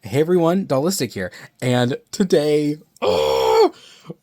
Hey everyone, Dollistic here, and today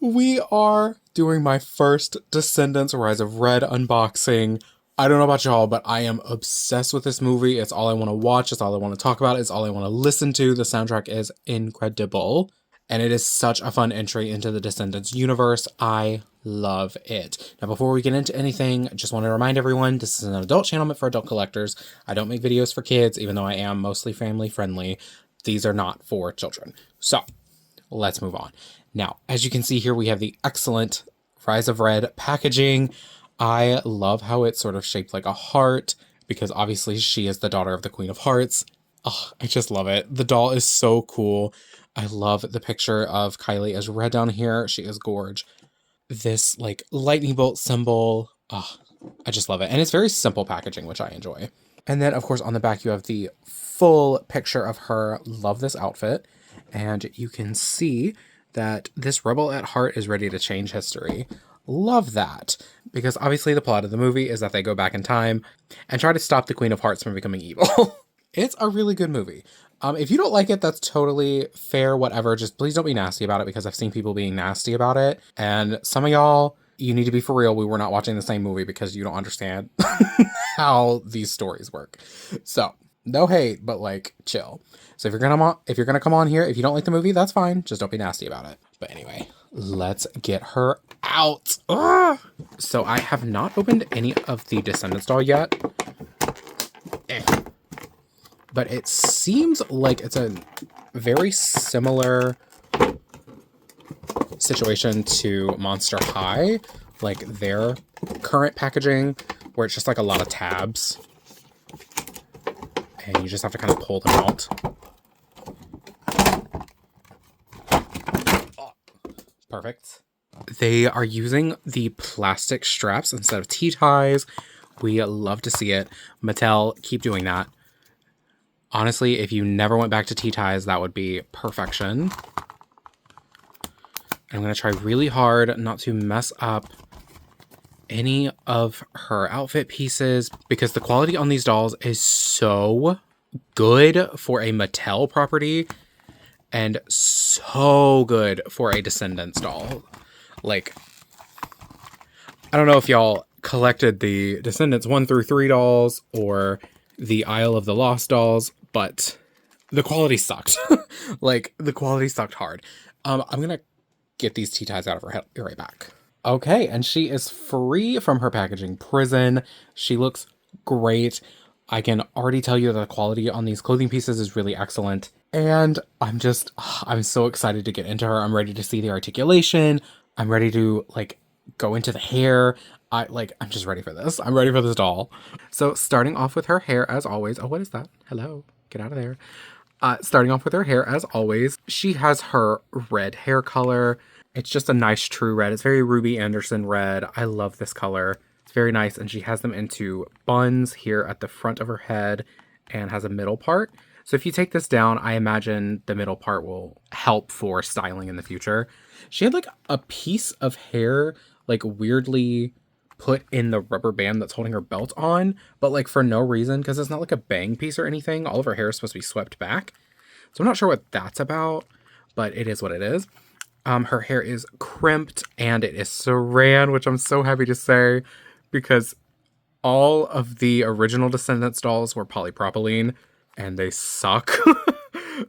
we are doing my first Descendants Rise of Red unboxing. I don't know about y'all, but I am obsessed with this movie. It's all I want to watch, it's all I want to talk about, it's all I want to listen to. The soundtrack is incredible, and it is such a fun entry into the Descendants universe. I love it. Now, before we get into anything, I just want to remind everyone this is an adult channel meant for adult collectors. I don't make videos for kids, even though I am mostly family friendly. These are not for children. So let's move on. Now, as you can see here, we have the excellent Rise of Red packaging. I love how it's sort of shaped like a heart because obviously she is the daughter of the Queen of Hearts. Oh, I just love it. The doll is so cool. I love the picture of Kylie as Red down here. She is gorge. This like lightning bolt symbol. Oh, I just love it. And it's very simple packaging, which I enjoy. And then, of course, on the back, you have the full picture of her. Love this outfit. And you can see that this rebel at heart is ready to change history. Love that. Because obviously the plot of the movie is that they go back in time and try to stop the Queen of Hearts from becoming evil. It's a really good movie. If you don't like it, that's totally fair, whatever. Just please don't be nasty about it because I've seen people being nasty about it. And some of y'all, you need to be for real. We were not watching the same movie because you don't understand how these stories work. So no hate, but like chill. So if you're gonna come on here, if you don't like the movie, that's fine. Just don't be nasty about it. But anyway, let's get her out. Ugh! So I have not opened any of the Descendants doll yet. But it seems like it's a very similar situation to Monster High, like their current packaging, where it's just like a lot of tabs. And you just have to kind of pull them out. Oh, perfect. They are using the plastic straps instead of T-ties. We love to see it. Mattel, keep doing that. Honestly, if you never went back to T-ties, that would be perfection. I'm going to try really hard not to mess up any of her outfit pieces because the quality on these dolls is so good for a Mattel property and so good for a Descendants doll. Like, I don't know if y'all collected the Descendants 1 through 3 dolls or the Isle of the Lost dolls, but the quality sucked. Like, the quality sucked hard. I'm going to get these T-ties out of her head. Be right back. Okay, and she is free from her packaging prison. She looks great. I can already tell you that the quality on these clothing pieces is really excellent. And I'm so excited to get into her. I'm ready to see the articulation. I'm ready to, like, go into the hair. I'm just ready for this. I'm ready for this doll. So starting off with her hair, as always. Oh, what is that? Hello. Get out of there. Starting off with her hair, as always, she has her red hair color. It's just a nice true red. It's very Ruby Anderson red. I love this color. It's very nice. And she has them into buns here at the front of her head and has a middle part. So if you take this down, I imagine the middle part will help for styling in the future. She had like a piece of hair, like weirdly put in the rubber band that's holding her belt on, but like for no reason, because it's not like a bang piece or anything. All of her hair is supposed to be swept back. So I'm not sure what that's about, but it is what it is. Her hair is crimped and it is saran, which I'm so happy to say because all of the original Descendants dolls were polypropylene and they suck.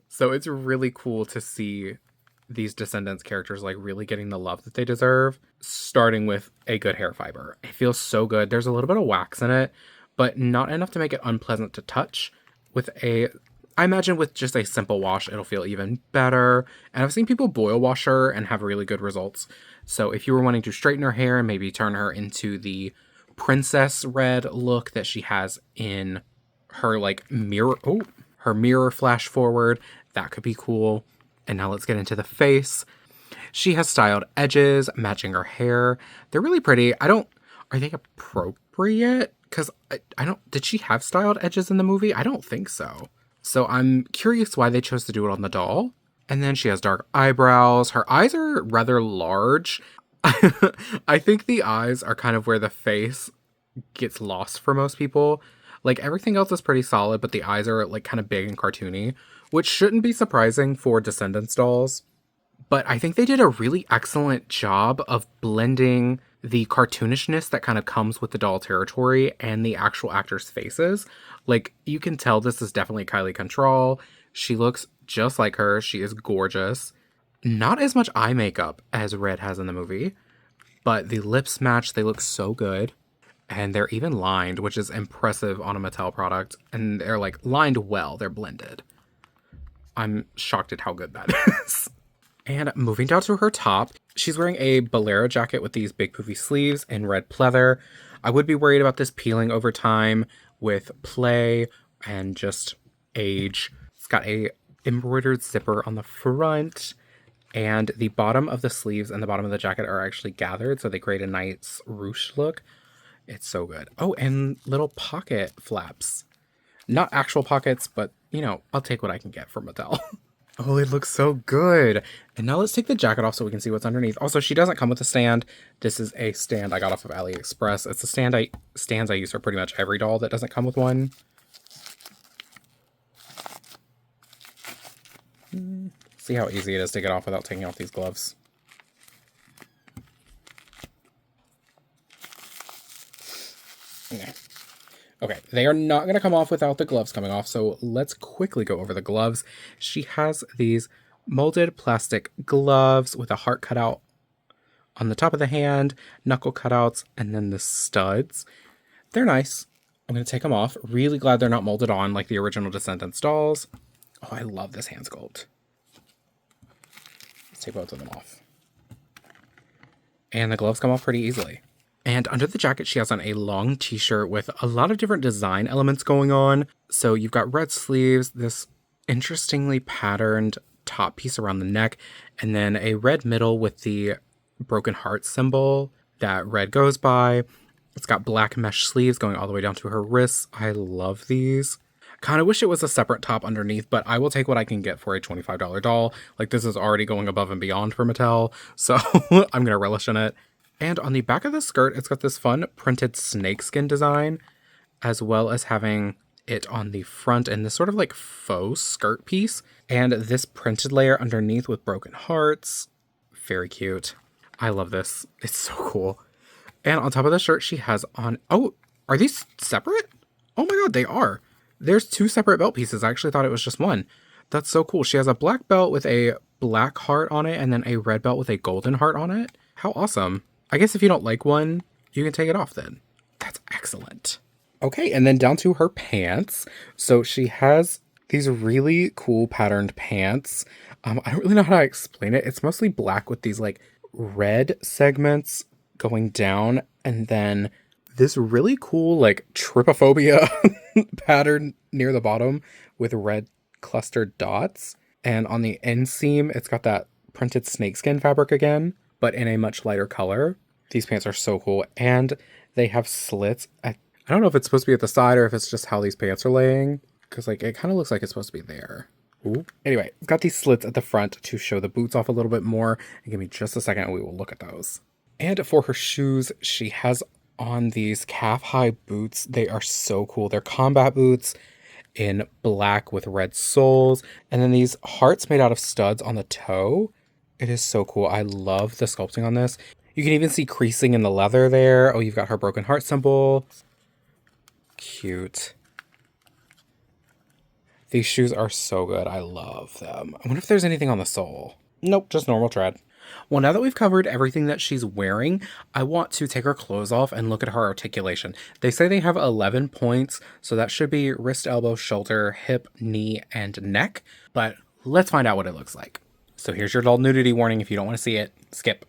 So it's really cool to see these Descendants characters like really getting the love that they deserve, starting with a good hair fiber. It feels so good. There's a little bit of wax in it, but not enough to make it unpleasant to touch. I imagine with just a simple wash, it'll feel even better. And I've seen people boil wash her and have really good results. So if you were wanting to straighten her hair and maybe turn her into the princess red look that she has in her like her mirror flash forward, that could be cool. And now let's get into the face. She has styled edges matching her hair. They're really pretty. Are they appropriate? Because I don't, did she have styled edges in the movie? I don't think so. So I'm curious why they chose to do it on the doll. And then she has dark eyebrows. Her eyes are rather large. I think the eyes are kind of where the face gets lost for most people. Like everything else is pretty solid, but the eyes are like kind of big and cartoony, which shouldn't be surprising for Descendants dolls. But I think they did a really excellent job of blending the cartoonishness that kind of comes with the doll territory and the actual actors' faces. Like, you can tell this is definitely Kylie Control. She looks just like her. She is gorgeous. Not as much eye makeup as Red has in the movie, but the lips match. They look so good. And they're even lined, which is impressive on a Mattel product. And they're like lined well. They're blended. I'm shocked at how good that is. And moving down to her top, she's wearing a bolero jacket with these big poofy sleeves in red pleather. I would be worried about this peeling over time with play and just age. It's got a embroidered zipper on the front, and the bottom of the sleeves and the bottom of the jacket are actually gathered, so they create a nice ruche look. It's so good. Oh, and little pocket flaps. Not actual pockets, but, you know, I'll take what I can get from Mattel. Oh, it looks so good. And now let's take the jacket off so we can see what's underneath. Also, she doesn't come with a stand. This is a stand I got off of AliExpress. It's a stands I use for pretty much every doll that doesn't come with one. See how easy it is to get off without taking off these gloves. Okay, they are not going to come off without the gloves coming off, so let's quickly go over the gloves. She has these molded plastic gloves with a heart cutout on the top of the hand, knuckle cutouts, and then the studs. They're nice. I'm going to take them off. Really glad they're not molded on like the original Descendants dolls. Oh, I love this hand sculpt. Let's take both of them off. And the gloves come off pretty easily. And under the jacket, she has on a long t-shirt with a lot of different design elements going on. So you've got red sleeves, this interestingly patterned top piece around the neck, and then a red middle with the broken heart symbol that Red goes by. It's got black mesh sleeves going all the way down to her wrists. I love these. Kind of wish it was a separate top underneath, but I will take what I can get for a $25 doll. Like, this is already going above and beyond for Mattel, so I'm going to relish in it. And on the back of the skirt, it's got this fun printed snakeskin design, as well as having it on the front and this sort of like faux skirt piece. And this printed layer underneath with broken hearts. Very cute. I love this. It's so cool. And on top of the shirt, she has on... Oh, are these separate? Oh my god, they are. There's two separate belt pieces. I actually thought it was just one. That's so cool. She has a black belt with a black heart on it and then a red belt with a golden heart on it. How awesome. I guess if you don't like one, you can take it off then. That's excellent. Okay, and then down to her pants. So she has these really cool patterned pants. I don't really know how to explain it. It's mostly black with these like red segments going down. And then this really cool like trypophobia pattern near the bottom with red clustered dots. And on the inseam, it's got that printed snakeskin fabric again, but in a much lighter color. These pants are so cool. And they have slits. I don't know if it's supposed to be at the side or if it's just how these pants are laying. Because like it kind of looks like it's supposed to be there. Ooh. Anyway, it's got these slits at the front to show the boots off a little bit more. And give me just a second and we will look at those. And for her shoes, she has on these calf-high boots. They are so cool. They're combat boots in black with red soles. And then these hearts made out of studs on the toe. It is so cool. I love the sculpting on this. You can even see creasing in the leather there. Oh, you've got her broken heart symbol. Cute. These shoes are so good. I love them. I wonder if there's anything on the sole. Nope, just normal tread. Well, now that we've covered everything that she's wearing, I want to take her clothes off and look at her articulation. They say they have 11 points, so that should be wrist, elbow, shoulder, hip, knee, and neck. But let's find out what it looks like. So here's your adult nudity warning. If you don't want to see it, skip.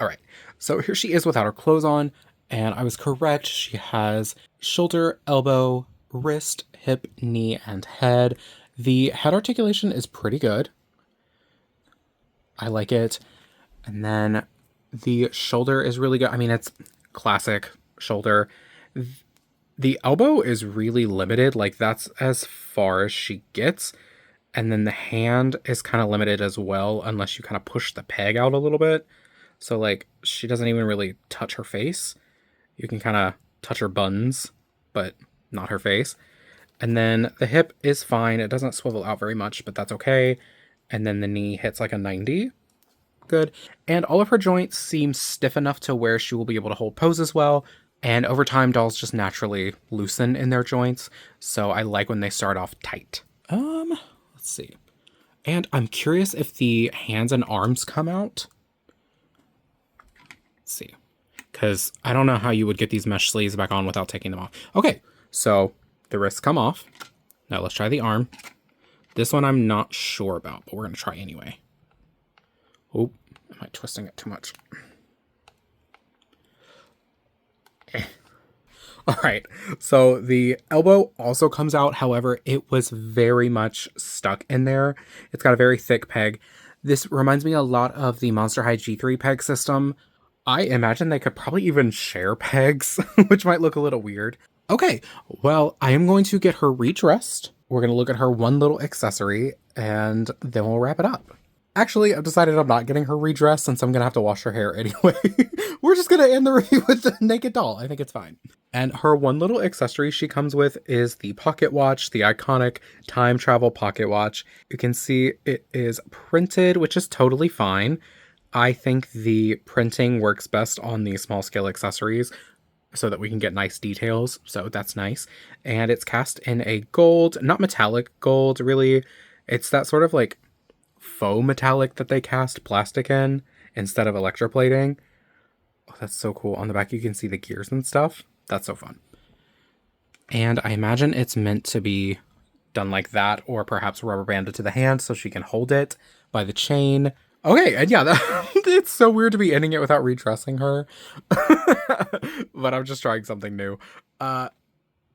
All right, so here she is without her clothes on, and I was correct. She has shoulder, elbow, wrist, hip, knee, and head. The head articulation is pretty good. I like it. And then the shoulder is really good. I mean, it's classic shoulder. The elbow is really limited. Like, that's as far as she gets. And then the hand is kind of limited as well, unless you kind of push the peg out a little bit. So, like, she doesn't even really touch her face. You can kind of touch her buns, but not her face. And then the hip is fine. It doesn't swivel out very much, but that's okay. And then the knee hits like a 90. Good. And all of her joints seem stiff enough to where she will be able to hold poses well. And over time, dolls just naturally loosen in their joints. So I like when they start off tight. Let's see. And I'm curious if the hands and arms come out. Let's see. Because I don't know how you would get these mesh sleeves back on without taking them off. Okay, so the wrists come off. Now let's try the arm. This one I'm not sure about, but we're going to try anyway. Oh, am I twisting it too much? All right, so the elbow also comes out. However, it was very much stuck in there. It's got a very thick peg. This reminds me a lot of the Monster High G3 peg system. I imagine they could probably even share pegs, which might look a little weird. Okay, well, I am going to get her redressed. We're going to look at her one little accessory, and then we'll wrap it up. Actually, I've decided I'm not getting her redressed since I'm going to have to wash her hair anyway. We're just going to end the review with the naked doll. I think it's fine. And her one little accessory she comes with is the pocket watch, the iconic time travel pocket watch. You can see it is printed, which is totally fine. I think the printing works best on the small scale accessories so that we can get nice details. So that's nice. And it's cast in a gold, not metallic gold, really. It's that sort of like faux metallic that they cast plastic in instead of electroplating. Oh, that's so cool. On the back, you can see the gears and stuff. That's so fun. And I imagine it's meant to be done like that, or perhaps rubber banded to the hand so she can hold it by the chain. Okay, and yeah, it's so weird to be ending it without redressing her. But I'm just trying something new.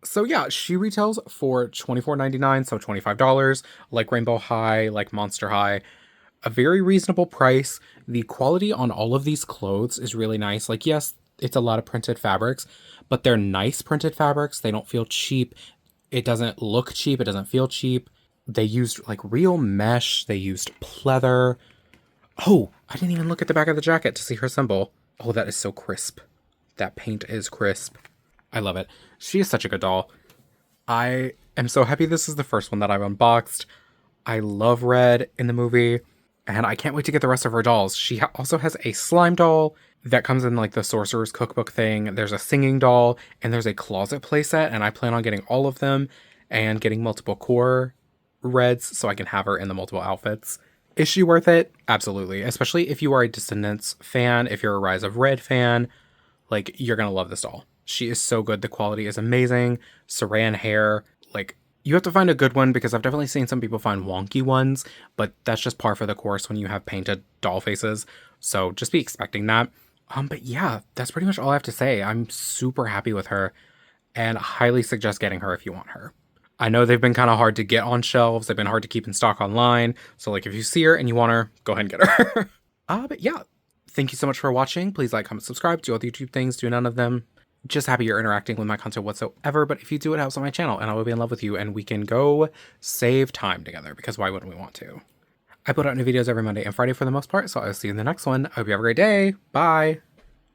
So yeah, she retails for $24.99, so $25, like Rainbow High, like Monster High. A very reasonable price. The quality on all of these clothes is really nice. Like, yes, it's a lot of printed fabrics, but they're nice printed fabrics. They don't feel cheap. It doesn't look cheap. It doesn't feel cheap. They used like real mesh. They used pleather. Oh, I didn't even look at the back of the jacket to see her symbol. Oh, that is so crisp. That paint is crisp. I love it. She is such a good doll. I am so happy this is the first one that I've unboxed. I love Red in the movie, and I can't wait to get the rest of her dolls. She also has a slime doll that comes in like the Sorcerer's Cookbook thing. There's a singing doll, and there's a closet playset, and I plan on getting all of them and getting multiple core Reds so I can have her in the multiple outfits. Is she worth it? Absolutely. Especially if you are a Descendants fan, if you're a Rise of Red fan, like, you're gonna love this doll. She is so good. The quality is amazing. Saran hair. Like, you have to find a good one because I've definitely seen some people find wonky ones, but that's just par for the course when you have painted doll faces. So just be expecting that. But yeah, that's pretty much all I have to say. I'm super happy with her and highly suggest getting her if you want her. I know they've been kind of hard to get on shelves. They've been hard to keep in stock online. So like, if you see her and you want her, go ahead and get her. But yeah, thank you so much for watching. Please like, comment, subscribe, do all the YouTube things, do none of them. Just happy you're interacting with my content whatsoever, but if you do, it helps on my channel, and I will be in love with you, and we can go save time together, because why wouldn't we want to? I put out new videos every Monday and Friday for the most part, so I'll see you in the next one. I hope you have a great day. Bye!